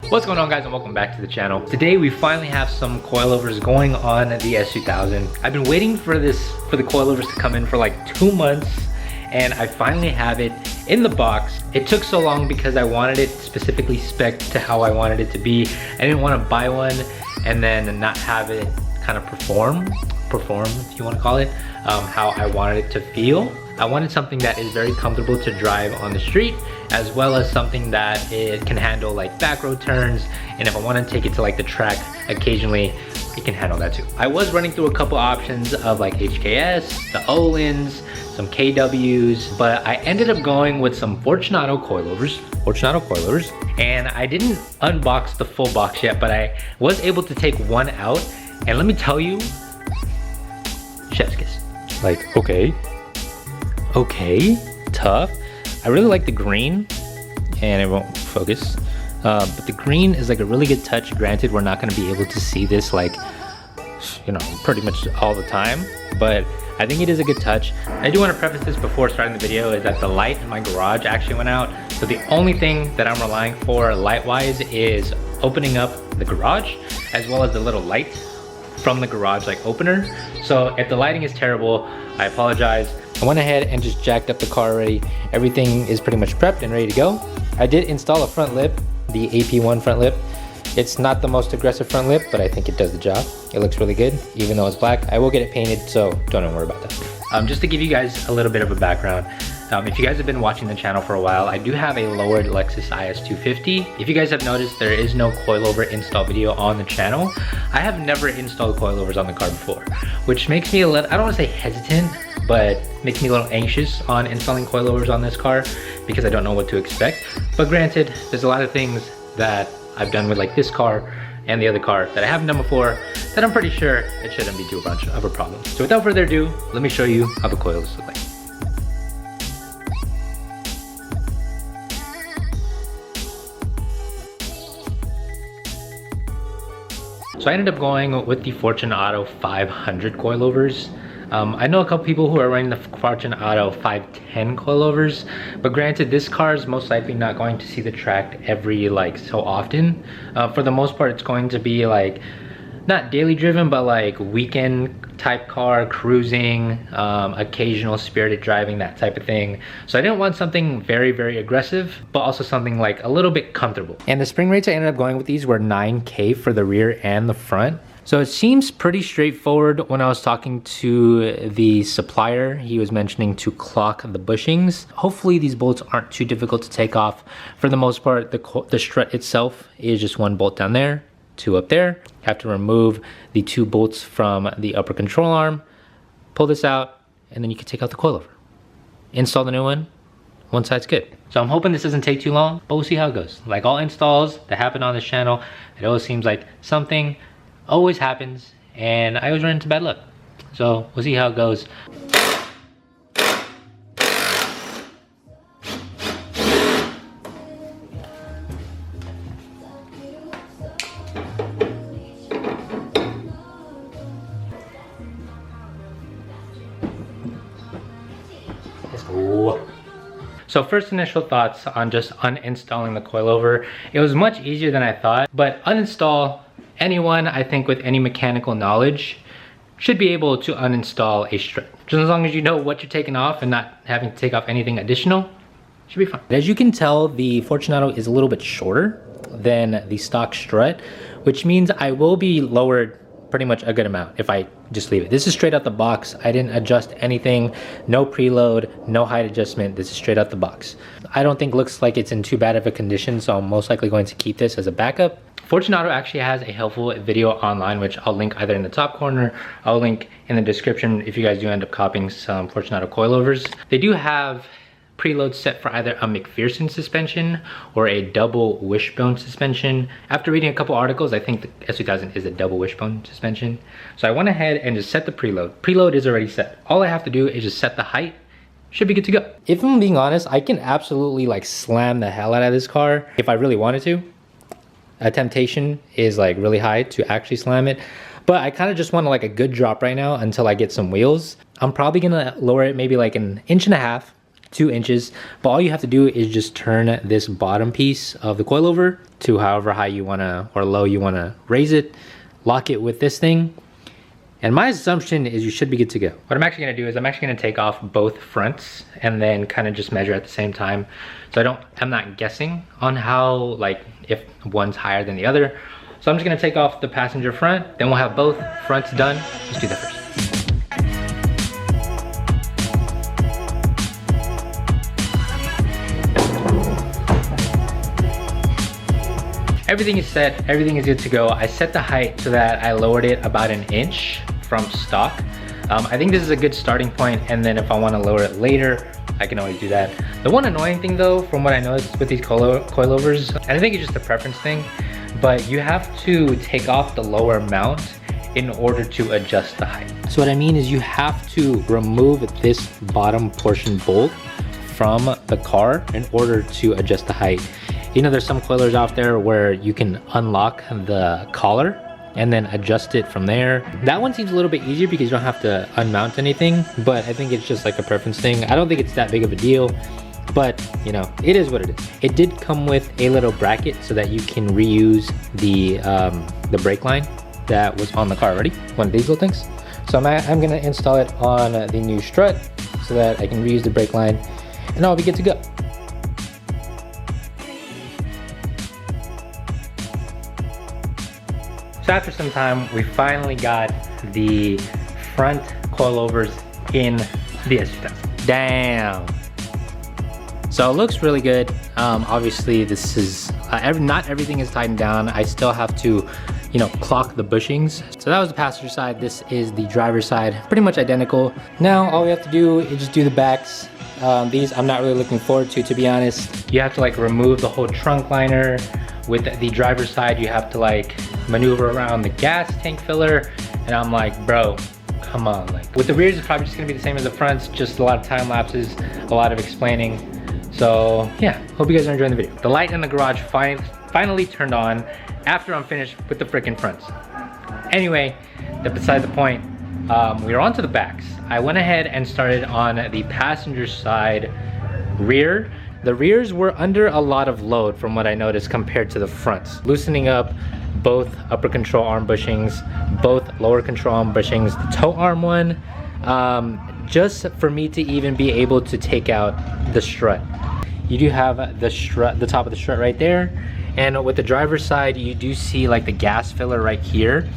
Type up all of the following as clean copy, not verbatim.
What's going on, guys, and welcome back to the channel. Today we finally have some coilovers going on the S2000. I've been waiting for the coilovers to come in for like 2 months, and I finally have it in the box. It took so long because I wanted it specifically spec'd to how I wanted it to be. I didn't want to buy one and then not have it kind of perform if you want to call it, how I wanted it to feel. I wanted something that is very comfortable to drive on the street, as well as something that it can handle like back road turns, and if I want to take it to like the track occasionally, it can handle that too. I was running through a couple options of like HKS, the Ohlins, some KWs, but I ended up going with some Fortunato coilovers, and I didn't unbox the full box yet, but I was able to take one out, and let me tell you, chef's kiss. Like, okay, tough. I really like the green, and it won't focus, but the green is like a really good touch. Granted, we're not going to be able to see this like, you know, pretty much all the time, but I think it is a good touch. I do want to preface this before starting the video is that the light in my garage actually went out, so the only thing that I'm relying for light wise is opening up the garage, as well as the little light from the garage like opener. So if the lighting is terrible, I apologize. I went ahead and just jacked up the car already. Everything is pretty much prepped and ready to go. I did install a front lip, the AP1 front lip. It's not the most aggressive front lip, but I think it does the job. It looks really good, even though it's black. I will get it painted, so don't even worry about that. Just to give you guys a little bit of a background, if you guys have been watching the channel for a while, I do have a lowered Lexus IS250. If you guys have noticed, there is no coilover install video on the channel. I have never installed coilovers on the car before, which makes me a little, I don't want to say hesitant, but makes me a little anxious on installing coilovers on this car because I don't know what to expect. But granted, there's a lot of things that I've done with like this car and the other car that I haven't done before that I'm pretty sure it shouldn't be too much of a problem. So without further ado, let me show you how the coils look like. So I ended up going with the Fortunato 500 coilovers. I know a couple people who are running the Fortunato 510 coilovers, but granted, this car is most likely not going to see the track every like so often. For the most part, it's going to be like not daily driven, but like weekend type car, cruising, occasional spirited driving, that type of thing. So I didn't want something very, very aggressive, but also something like a little bit comfortable. And the spring rates I ended up going with these were 9K for the rear and the front. So it seems pretty straightforward. When I was talking to the supplier, he was mentioning to clock the bushings. Hopefully these bolts aren't too difficult to take off. For the most part, the strut itself is just one bolt down there, two up there. You have to remove the 2 bolts from the upper control arm, pull this out, and then you can take out the coilover. Install the new one side's good. So I'm hoping this doesn't take too long, but we'll see how it goes. Like all installs that happen on this channel, it always seems like something always happens, and I always run into bad luck. So we'll see how it goes. So first initial thoughts on just uninstalling the coilover. It was much easier than I thought, but uninstall, anyone I think with any mechanical knowledge should be able to uninstall a strut. Just as long as you know what you're taking off and not having to take off anything additional, should be fine. As you can tell, the Fortunato is a little bit shorter than the stock strut, which means I will be lowered pretty much a good amount if I just leave it. This is straight out the box. I didn't adjust anything, no preload, no height adjustment. This is straight out the box. I don't think looks like it's in too bad of a condition, so I'm most likely going to keep this as a backup. Fortunato actually has a helpful video online, which I'll link either in the top corner, I'll link in the description if you guys do end up copying some Fortunato coilovers. They do have preload set for either a McPherson suspension or a double wishbone suspension. After reading a couple articles, I think the S2000 is a double wishbone suspension. So I went ahead and just set the preload. Preload is already set. All I have to do is just set the height. Should be good to go. If I'm being honest, I can absolutely like slam the hell out of this car if I really wanted to. A temptation is like really high to actually slam it, but I kind of just want like a good drop right now until I get some wheels. I'm probably gonna lower it maybe like 1.5 inches 2 inches, but all you have to do is just turn this bottom piece of the coilover to however high you want to, or low you want to raise it, lock it with this thing, and my assumption is you should be good to go. What I'm actually going to do is I'm actually going to take off both fronts and then kind of just measure at the same time, so I'm not guessing on how, like, if one's higher than the other. So I'm just going to take off the passenger front, then we'll have both fronts done. Let's do that first. Everything is set, everything is good to go. I set the height so that I lowered it about 1 inch from stock. I think this is a good starting point, and then if I want to lower it later, I can always do that. The one annoying thing though, from what I noticed with these coilovers, and I think it's just a preference thing, but you have to take off the lower mount in order to adjust the height. So what I mean is you have to remove this bottom portion bolt from the car in order to adjust the height. You know, there's some coilers out there where you can unlock the collar and then adjust it from there. That one seems a little bit easier because you don't have to unmount anything, but I think it's just like a preference thing. I don't think it's that big of a deal, but you know, it is what it is. It did come with a little bracket so that you can reuse the brake line that was on the car already, one of these little things. So I'm gonna install it on the new strut so that I can reuse the brake line and I'll be good to go. So after some time, we finally got the front coilovers in the S2000. Damn. So it looks really good. Obviously this is, not everything is tightened down. I still have to, you know, clock the bushings. So that was the passenger side. This is the driver's side, pretty much identical. Now all we have to do is just do the backs. These I'm not really looking forward to be honest. You have to like remove the whole trunk liner. With the driver's side, you have to like maneuver around the gas tank filler, and I'm like, bro, come on. Like with the rears, it's probably just gonna be the same as the fronts, just a lot of time lapses, a lot of explaining. So yeah, hope you guys are enjoying the video. The light in the garage finally turned on after I'm finished with the freaking fronts. Anyway, beside the point, we are on to the backs. I went ahead and started on the passenger side rear. The rears were under a lot of load from what I noticed compared to the fronts. Loosening up both upper control arm bushings, both lower control arm bushings, the tow arm one, just for me to even be able to take out the strut. You do have the strut, the top of the strut right there. And with the driver's side, you do see like the gas filler right here.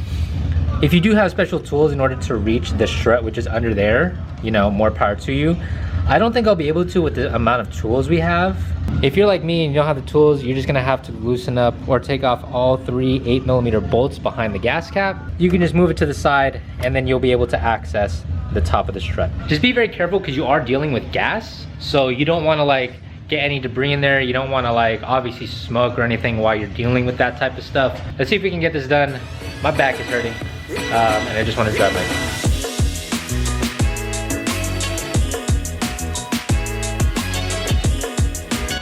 If you do have special tools in order to reach the strut, which is under there, you know, more power to you. I don't think I'll be able to with the amount of tools we have. If you're like me and you don't have the tools, you're just gonna have to loosen up or take off all 3 8mm bolts behind the gas cap. You can just move it to the side and then you'll be able to access the top of the strut. Just be very careful because you are dealing with gas. So you don't wanna like get any debris in there. You don't wanna like obviously smoke or anything while you're dealing with that type of stuff. Let's see if we can get this done. My back is hurting and I just wanna drive my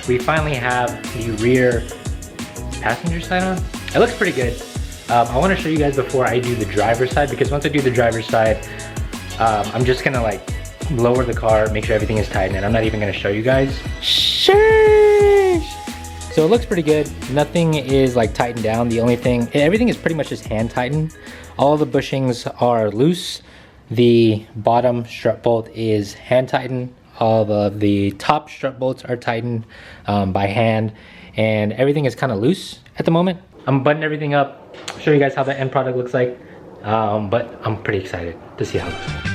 We finally have the rear passenger side on. It looks pretty good. I want to show you guys before I do the driver's side, because once I do the driver's side, I'm just gonna like lower the car, make sure everything is tightened, and I'm not even gonna show you guys. Sheesh! So it looks pretty good. Nothing is like tightened down. The only thing, everything is pretty much just hand tightened. All the bushings are loose. The bottom strut bolt is hand tightened. All of the top strut bolts are tightened by hand, and everything is kind of loose at the moment. I'm buttoning everything up, show you guys how the end product looks like, but I'm pretty excited to see how it looks.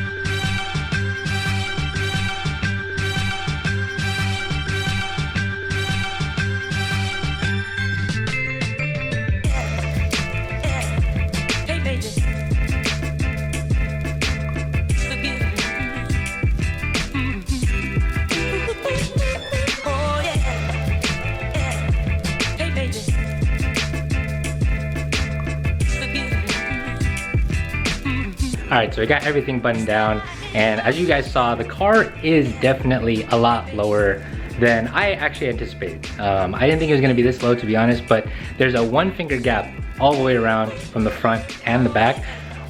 Alright, so I got everything buttoned down, and as you guys saw, the car is definitely a lot lower than I actually anticipated. I didn't think it was going to be this low, to be honest, but there's a 1 finger gap all the way around from the front and the back,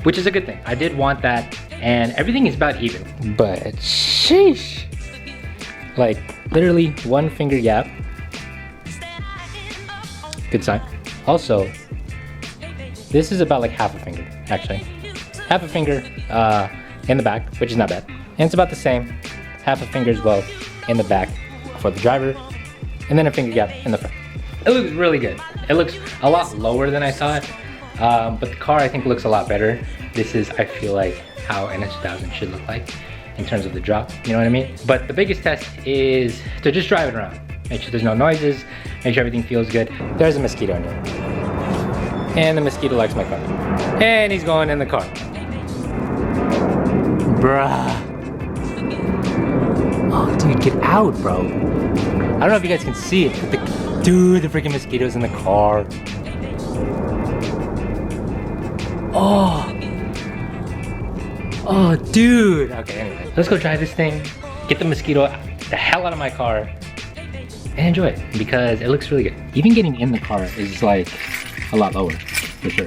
which is a good thing. I did want that, and everything is about even. But sheesh, Like literally 1 finger gap. Good sign. Also, this is about like half a finger, actually. Half a finger in the back, which is not bad. And it's about the same, half a finger as well in the back for the driver, and then a finger gap in the front. It looks really good. It looks a lot lower than I thought, but the car I think looks a lot better. This is, I feel like, how an S2000 should look like in terms of the drop, you know what I mean? But the biggest test is to just drive it around. Make sure there's no noises, make sure everything feels good. There's a mosquito in here. And the mosquito likes my car. And he's going in the car. Bruh. Oh, dude, get out, bro. I don't know if you guys can see it, but dude, the freaking mosquito's in the car. Oh. Oh, dude. Okay, anyway, let's go try this thing, get the mosquito the hell out of my car, and enjoy it because it looks really good. Even getting in the car is like a lot lower, for sure.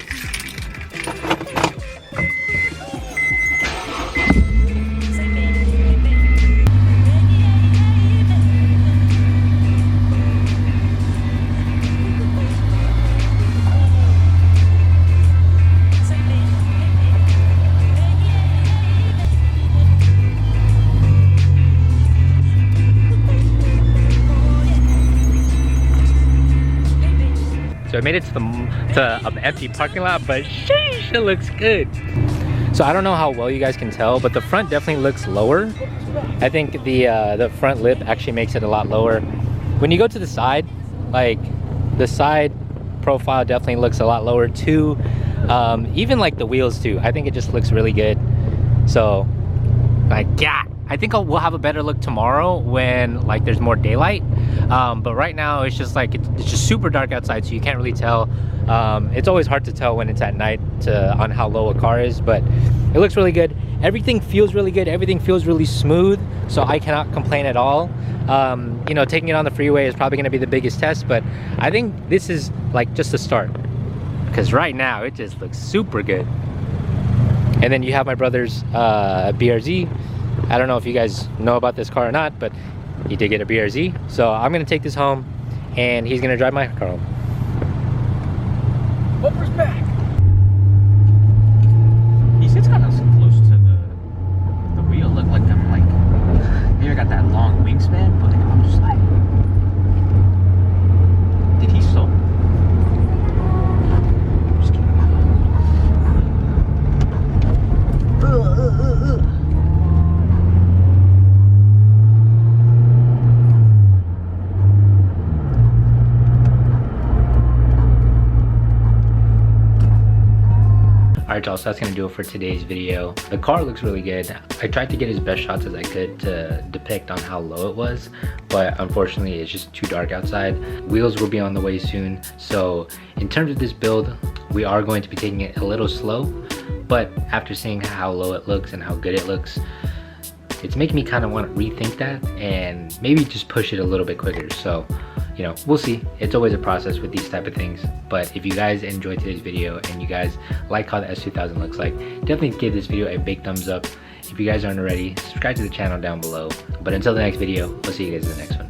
So I made it to an empty parking lot, but sheesh, it looks good. So I don't know how well you guys can tell, but the front definitely looks lower. I think the front lip actually makes it a lot lower. When you go to the side, like the side profile definitely looks a lot lower too. Even like the wheels too. I think it just looks really good. So like, yeah, I think we'll have a better look tomorrow when like there's more daylight. But right now it's just like, it's just super dark outside, so you can't really tell. It's always hard to tell when it's at night on how low a car is, but it looks really good. Everything feels really good. Everything feels really smooth, so I cannot complain at all. You know, taking it on the freeway is probably gonna be the biggest test, but I think this is like just the start, because right now it just looks super good. And then you have my brother's BRZ. I don't know if you guys know about this car or not, but he did get a BRZ. So I'm gonna take this home and he's gonna drive my car home. Bumper's back. He sits kind of close to the wheel. Look like I'm like, maybe I got that long wingspan, but I'm just like, did he so? Just kidding. Alright y'all, so that's gonna do it for today's video. The car looks really good. I tried to get as best shots as I could to depict on how low it was, but unfortunately it's just too dark outside. Wheels will be on the way soon, so in terms of this build, we are going to be taking it a little slow, but after seeing how low it looks and how good it looks, it's making me kind of want to rethink that and maybe just push it a little bit quicker. So, you know, we'll see. It's always a process with these type of things. But if you guys enjoyed today's video and you guys like how the S2000 looks like, definitely give this video a big thumbs up. If you guys aren't already, subscribe to the channel down below. But until the next video, we'll see you guys in the next one.